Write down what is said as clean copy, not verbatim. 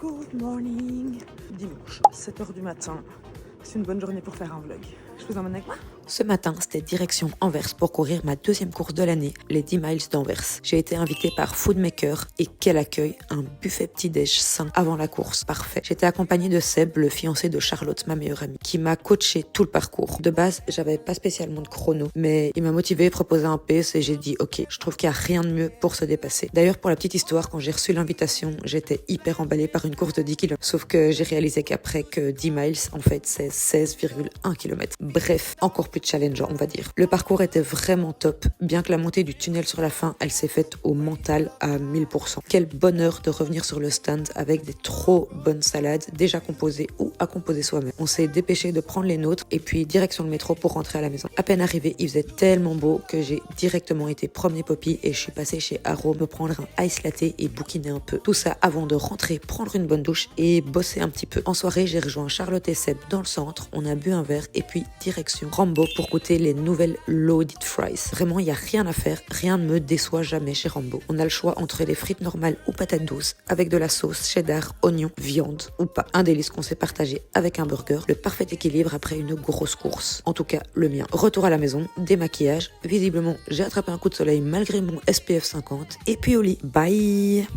Good morning. Dimanche, 7h du matin. C'est une bonne journée pour faire un vlog. Je vous emmène avec moi? Ce matin, c'était direction Anvers pour courir ma deuxième course de l'année, les 10 miles d'Anvers. J'ai été invitée par Foodmaker et quel accueil, un buffet petit-déj sain avant la course, parfait. J'étais accompagnée de Seb, le fiancé de Charlotte, ma meilleure amie, qui m'a coaché tout le parcours. De base, j'avais pas spécialement de chrono, mais il m'a motivé, proposé un pace et j'ai dit ok, je trouve qu'il n'y a rien de mieux pour se dépasser. D'ailleurs, pour la petite histoire, quand j'ai reçu l'invitation, j'étais hyper emballée par une course de 10 km. Sauf que j'ai réalisé qu'après que 10 miles, en fait, c'est 16,1 km. Bref, encore plus challengeant, on va dire. Le parcours était vraiment top, bien que la montée du tunnel sur la fin, elle s'est faite au mental à 1000%. Quel bonheur de revenir sur le stand avec des trop bonnes salades déjà composées ou à composer soi-même. On s'est dépêché de prendre les nôtres et puis direction le métro pour rentrer à la maison. À peine arrivé, il faisait tellement beau que j'ai directement été premier poppy et je suis passée chez Haro me prendre un ice latte et bouquiner un peu. Tout ça avant de rentrer, prendre une bonne douche et bosser un petit peu. En soirée, j'ai rejoint Charlotte et Seb dans le centre, on a bu un verre et puis direction Rambo pour goûter les nouvelles loaded fries. Vraiment, il n'y a rien à faire, rien ne me déçoit jamais chez Rambo. On a le choix entre les frites normales ou patates douces, avec de la sauce, cheddar, oignon, viande ou pas. Un délice qu'on s'est partagé avec un burger, le parfait équilibre après une grosse course. En tout cas, le mien. Retour à la maison, démaquillage. Visiblement, j'ai attrapé un coup de soleil malgré mon SPF 50 et puis au lit. Bye!